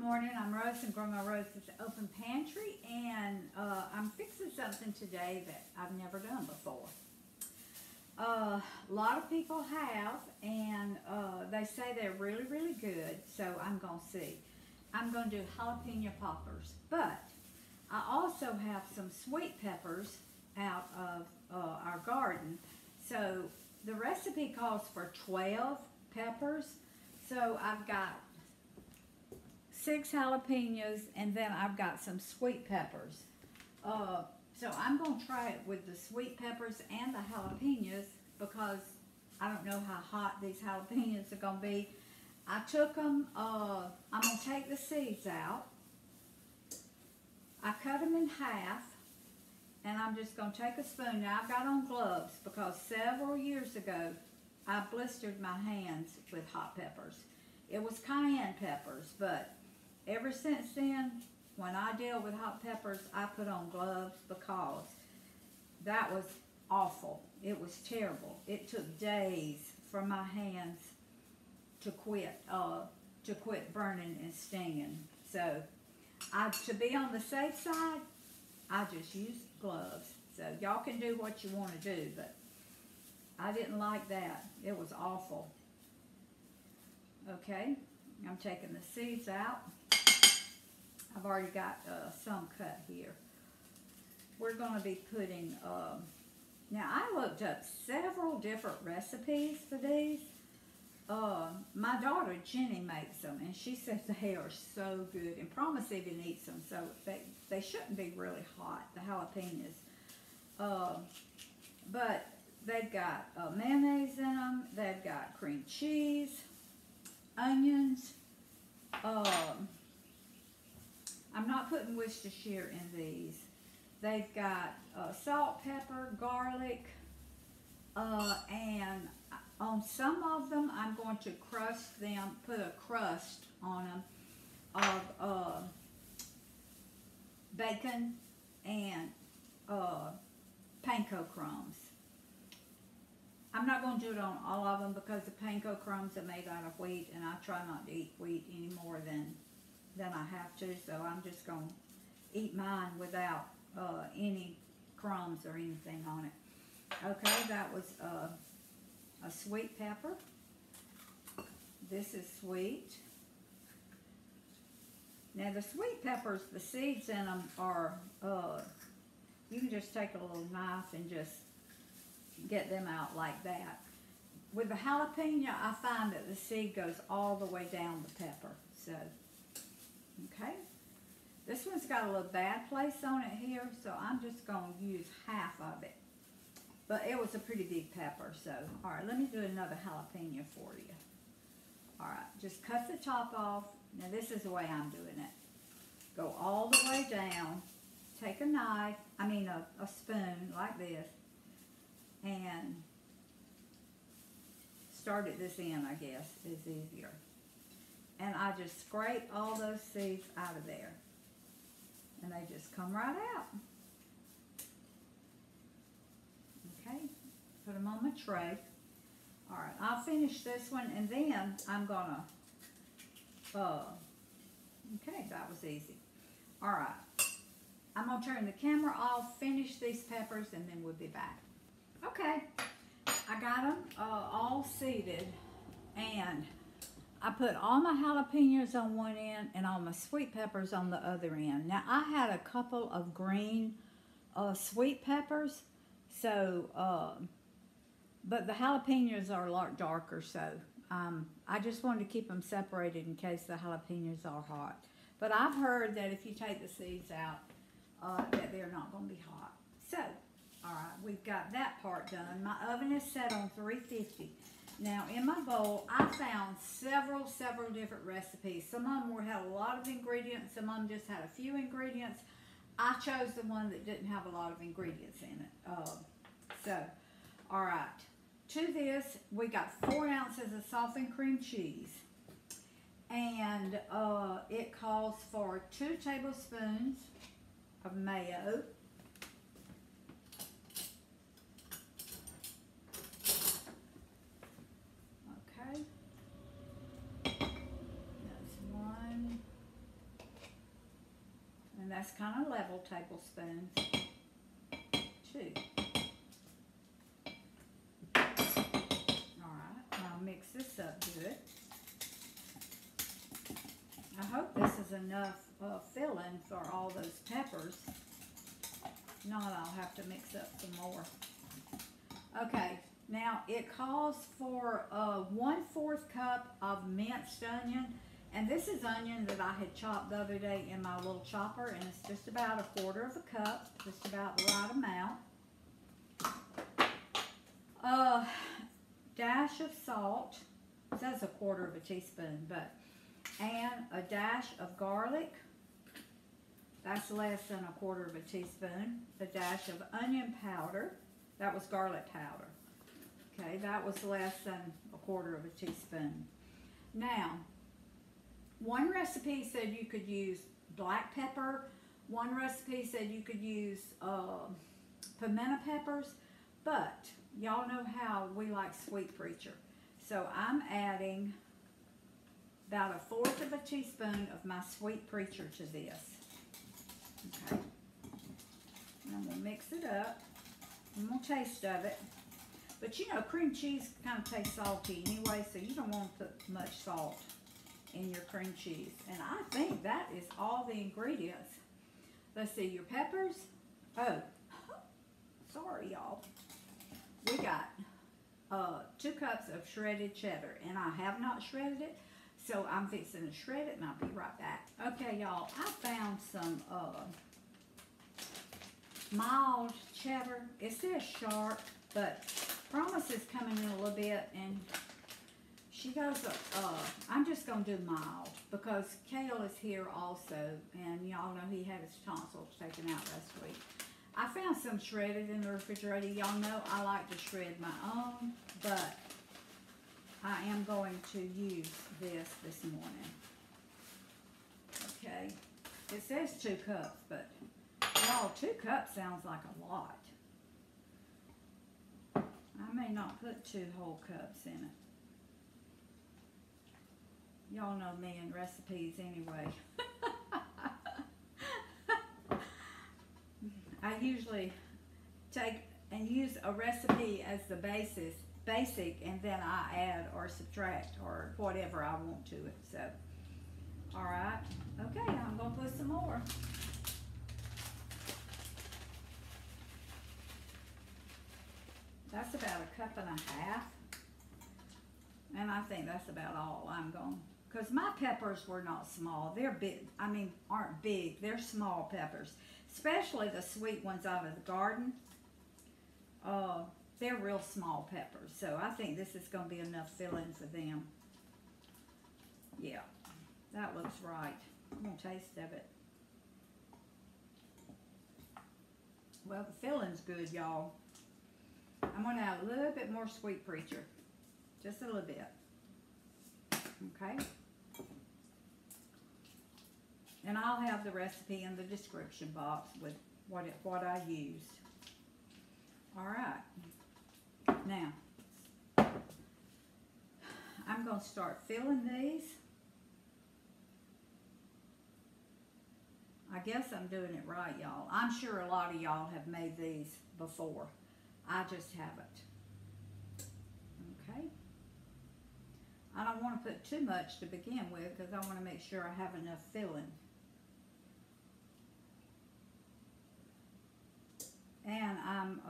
morning. I'm Rose and Grandma Rose's Open Pantry, and I'm fixing something today that I've never done before. A lot of people have, and they say they're really, really good, so I'm going to see. I'm going to do jalapeno poppers, but I also have some sweet peppers out of our garden. So the recipe calls for 12 peppers, so I've got 6 jalapenos, and then I've got some sweet peppers. So I'm going to try it with the sweet peppers and the jalapenos because I don't know how hot these jalapenos are going to be. I took them, I'm going to take the seeds out. I cut them in half, and I'm just going to take a spoon. Now I've got on gloves because several years ago I blistered my hands with hot peppers. It was cayenne peppers, but ever since then, when I deal with hot peppers, I put on gloves because that was awful. It was terrible. It took days for my hands to quit burning and stinging. So, to be on the safe side, I just use gloves. So y'all can do what you want to do, but I didn't like that. It was awful. Okay, I'm taking the seeds out. I've already got some cut here. We're going to be putting, now I looked up several different recipes for these. My daughter Jenny makes them, and she says they are so good, and Promise even eats them, so they shouldn't be really hot, the jalapenos. But they've got mayonnaise in them, they've got cream cheese, onions, I'm not putting Worcestershire in these. They've got salt, pepper, garlic, and on some of them I'm going to crust them, put a crust on them of bacon and panko crumbs. I'm not going to do it on all of them because the panko crumbs are made out of wheat, and I try not to eat wheat any more than I have to, so I'm just going to eat mine without any crumbs or anything on it. Okay, that was a sweet pepper. This is sweet. Now the sweet peppers, the seeds in them are, you can just take a little knife and just get them out like that. With the jalapeno, I find that the seed goes all the way down the pepper. So, okay. This one's got a little bad place on it here, so I'm just going to use half of it. But it was a pretty big pepper, so, all right, let me do another jalapeno for you. All right, just cut the top off. Now, this is the way I'm doing it. Go all the way down. Take a knife, a spoon like this, and start at this end, I guess, is easier. And I just scrape all those seeds out of there. And they just come right out. Okay, put them on my tray. All right, I'll finish this one, and then I'm gonna, okay, that was easy. All right, I'm gonna turn the camera off, finish these peppers, and then we'll be back. Okay, I got them all seeded, and I put all my jalapenos on one end and all my sweet peppers on the other end. Now, I had a couple of green sweet peppers, so, but the jalapenos are a lot darker, so I just wanted to keep them separated in case the jalapenos are hot. But I've heard that if you take the seeds out, that they're not going to be hot. So, all right, we've got that part done. My oven is set on 350. Now, in my bowl, I found several different recipes. Some of them had a lot of ingredients. Some of them just had a few ingredients. I chose the one that didn't have a lot of ingredients in it. So, all right. To this, we got 4 ounces of softened cream cheese. And it calls for 2 tablespoons of mayo. That's kind of level tablespoons. 2. Alright, I'll mix this up good. I hope this is enough filling for all those peppers. If not, I'll have to mix up some more. Okay, now it calls for 1/4 cup of minced onion. And this is onion that I had chopped the other day in my little chopper, and it's just about 1/4 cup, just about the right amount. Dash of salt, it says 1/4 teaspoon, but, and a dash of garlic, that's less than 1/4 teaspoon. A dash of onion powder, that was garlic powder. Okay, that was less than 1/4 teaspoon. Now, one recipe said you could use black pepper. One recipe said you could use pimento peppers. But y'all know how we like sweet preacher. So I'm adding about 1/4 teaspoon of my sweet preacher to this. Okay. And I'm going to mix it up. I'm going to taste of it. But you know, cream cheese kind of tastes salty anyway, so you don't want to put much salt in your cream cheese. And I think that is all the ingredients. Let's see, your peppers. Oh, sorry y'all. We got 2 cups of shredded cheddar, and I have not shredded it, so I'm fixing to shred it, and I'll be right back. Okay, y'all, I found some mild cheddar. It says sharp, but Promise is coming in a little bit, and she goes, I'm just going to do mild because Kale is here also, and y'all know he had his tonsils taken out last week. I found some shredded in the refrigerator. Y'all know I like to shred my own, but I am going to use this morning. Okay, it says 2 cups, but y'all, 2 cups sounds like a lot. I may not put 2 whole cups in it. Y'all know me and recipes anyway. I usually take and use a recipe as the basic, and then I add or subtract or whatever I want to it. So, all right. Okay, I'm going to put some more. That's about 1.5 cups. And I think that's about all I'm going, because my peppers were not small. They're big, I mean, aren't big. They're small peppers, especially the sweet ones out of the garden. They're real small peppers, so I think this is going to be enough filling for them. Yeah, that looks right. I'm going to taste of it. Well, the filling's good, y'all. I'm going to add a little bit more sweet preacher. Just a little bit. Okay? And I'll have the recipe in the description box with what I used. Alright. Now, I'm going to start filling these. I guess I'm doing it right, y'all. I'm sure a lot of y'all have made these before. I just haven't. Okay. I don't want to put too much to begin with because I want to make sure I have enough filling. And I'm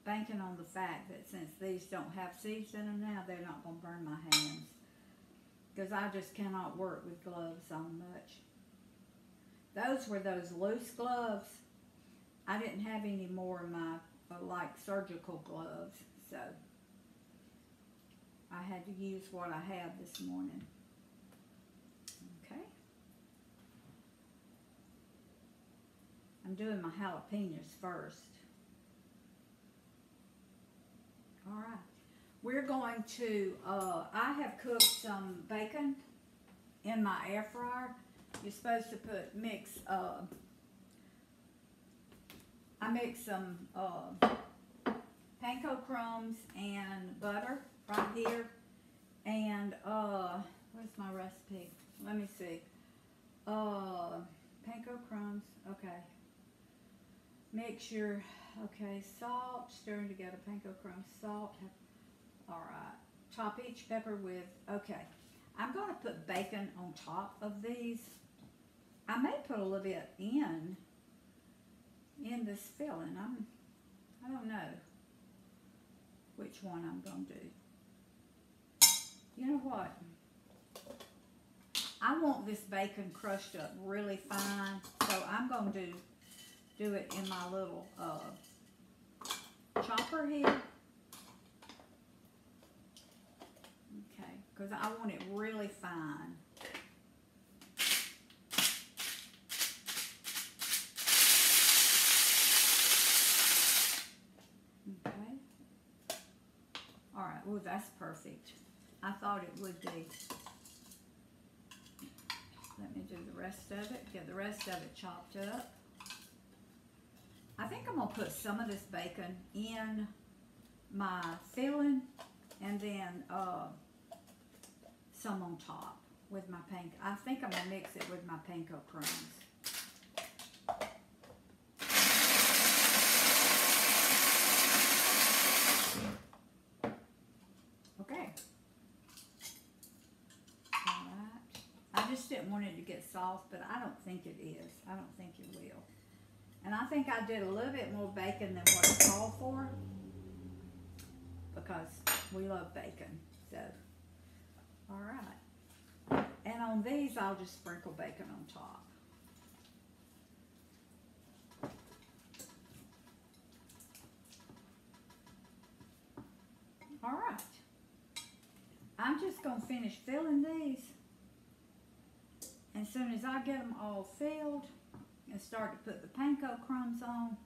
banking on the fact that since these don't have seeds in them now, they're not going to burn my hands. Because I just cannot work with gloves on much. Those were those loose gloves. I didn't have any more of my like surgical gloves, so I had to use what I had this morning. Okay. I'm doing my jalapenos first. All right. We're going to, I have cooked some bacon in my air fryer. You're supposed to mix I mix some panko crumbs and butter right here. And, where's my recipe? Let me see. Panko crumbs. mixture. Okay, salt, stirring together panko crumbs, salt. All right, top each pepper with, okay. I'm going to put bacon on top of these. I may put a little bit in this filling. I don't know which one I'm going to do. You know what? I want this bacon crushed up really fine, so I'm going to do it in my little chopper here. Okay, because I want it really fine. Okay. All right, well, that's perfect. I thought it would be. Let me do the rest of it. Get the rest of it chopped up. I think I'm going to put some of this bacon in my filling and then some on top with my panko. I think I'm going to mix it with my panko crumbs. Okay. All right. I just didn't want it to get soft, but I don't think it is. I don't think it will. And I think I did a little bit more bacon than what it's called for because we love bacon. So, all right. And on these, I'll just sprinkle bacon on top. All right. I'm just going to finish filling these. As soon as I get them all filled and start to put the panko crumbs on,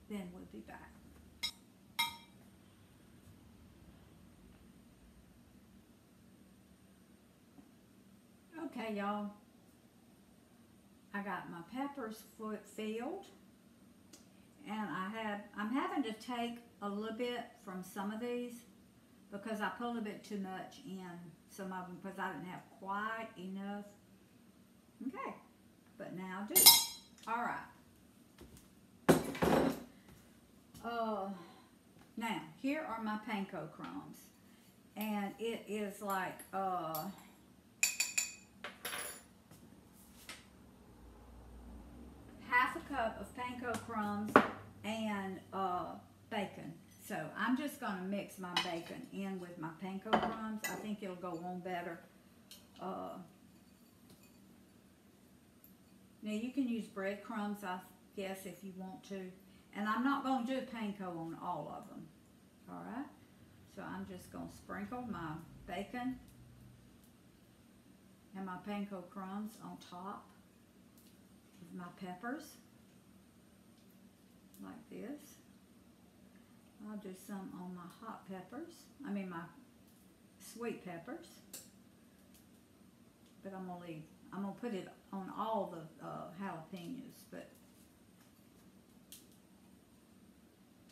then we'll be back. Okay, y'all. I got my peppers filled, and I'm having to take a little bit from some of these because I put a little bit too much in some of them because I didn't have quite enough. Okay, but now I do. All right. Now here are my panko crumbs, and it is like half a cup of panko crumbs and bacon. So I'm just going to mix my bacon in with my panko crumbs. I think it'll go on better. Now you can use breadcrumbs, I guess, if you want to. And I'm not going to do panko on all of them. All right. So I'm just going to sprinkle my bacon and my panko crumbs on top with my peppers, like this. I'll do some on my hot peppers. I mean my sweet peppers. But I'm gonna put it on all the jalapenos, but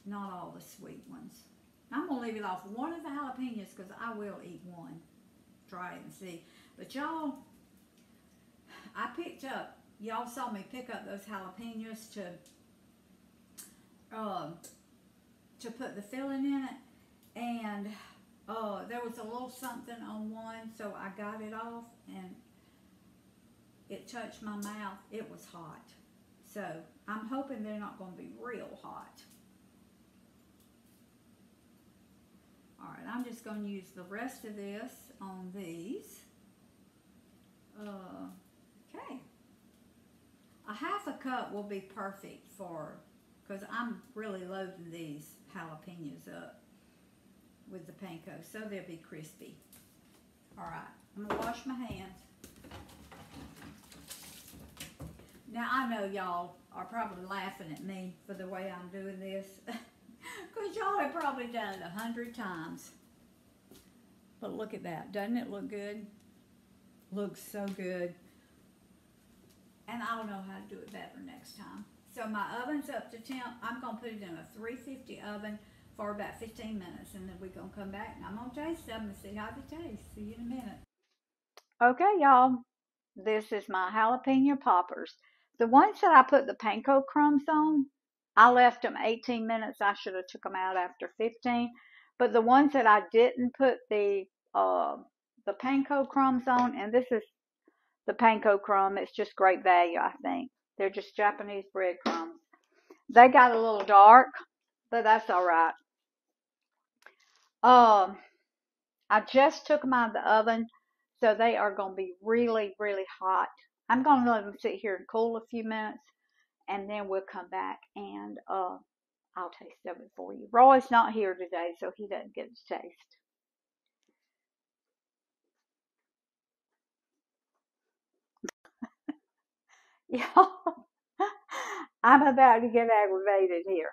not all the sweet ones. I'm gonna leave it off one of the jalapenos because I will eat one. Try it and see. But y'all, I picked up. Y'all saw me pick up those jalapenos to put the filling in it, and there was a little something on one, so I got it off, and it touched my mouth. It was hot, so I'm hoping they're not going to be real hot. All right, I'm just going to use the rest of this on these. Okay, a half a cup will be perfect for, because I'm really loading these jalapenos up with the panko, so they'll be crispy. All right, I'm gonna wash my hands. Now I know y'all are probably laughing at me for the way I'm doing this, because y'all have probably done it 100 times. But look at that, doesn't it look good? Looks so good. And I'll know how to do it better next time. So my oven's up to temp. I'm going to put it in a 350 oven for about 15 minutes. And then we're going to come back and I'm going to taste them and see how they taste. See you in a minute. Okay, y'all. This is my jalapeno poppers. The ones that I put the panko crumbs on, I left them 18 minutes. I should have took them out after 15. But the ones that I didn't put the panko crumbs on, and this is the panko crumb. It's just great value, I think. They're just Japanese breadcrumbs. They got a little dark, but that's all right. I just took them out of the oven, so they are going to be really, really hot. I'm going to let them sit here and cool a few minutes, and then we'll come back and I'll taste of it for you. Roy's not here today, so he doesn't get to taste. Y'all, I'm about to get aggravated here.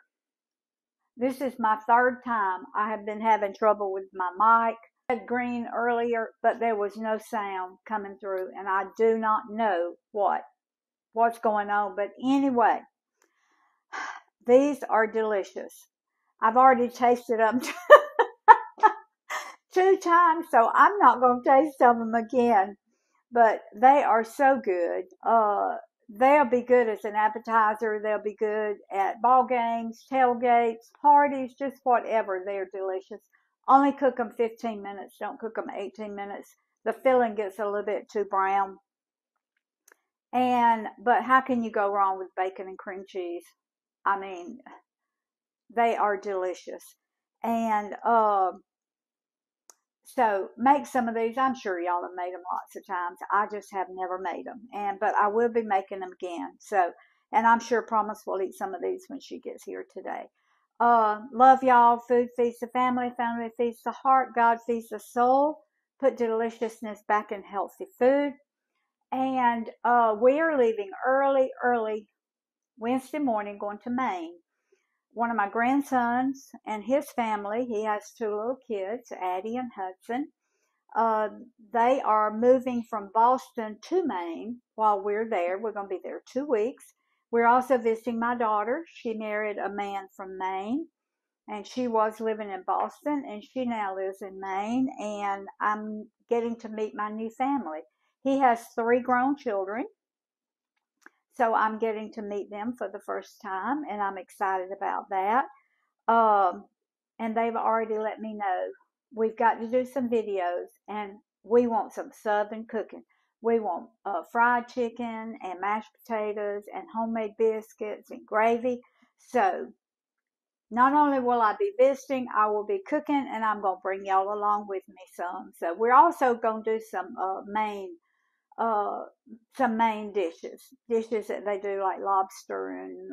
This is my third time. I have been having trouble with my mic. I had green earlier, but there was no sound coming through, and I do not know what's going on. But anyway, these are delicious. I've already tasted them 2 times, so I'm not going to taste them again. But they are so good. They'll be good as an appetizer. They'll be good at ball games, tailgates, parties, just whatever. They're delicious. Only cook them 15 minutes. Don't cook them 18 minutes. The filling gets a little bit too brown. But how can you go wrong with bacon and cream cheese? I mean, they are delicious. And so make some of these. I'm sure y'all have made them lots of times. I just have never made them. But I will be making them again. And I'm sure Promise will eat some of these when she gets here today. Love y'all. Food feeds the family. Family feeds the heart. God feeds the soul. Put deliciousness back in healthy food. And we are leaving early Wednesday morning, going to Maine. One of my grandsons and his family, he has 2 little kids, Addie and Hudson. They are moving from Boston to Maine while we're there. We're going to be there 2 weeks. We're also visiting my daughter. She married a man from Maine, and she was living in Boston, and she now lives in Maine, and I'm getting to meet my new family. He has 3 grown children. So I'm getting to meet them for the first time, and I'm excited about that. And they've already let me know we've got to do some videos, and we want some Southern cooking. We want fried chicken and mashed potatoes and homemade biscuits and gravy. So not only will I be visiting, I will be cooking, and I'm going to bring y'all along with me some. So we're also going to do some Maine dishes that they do, like lobster and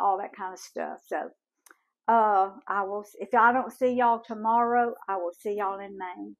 all that kind of stuff. So I will, if I don't see y'all tomorrow, I will see y'all in Maine.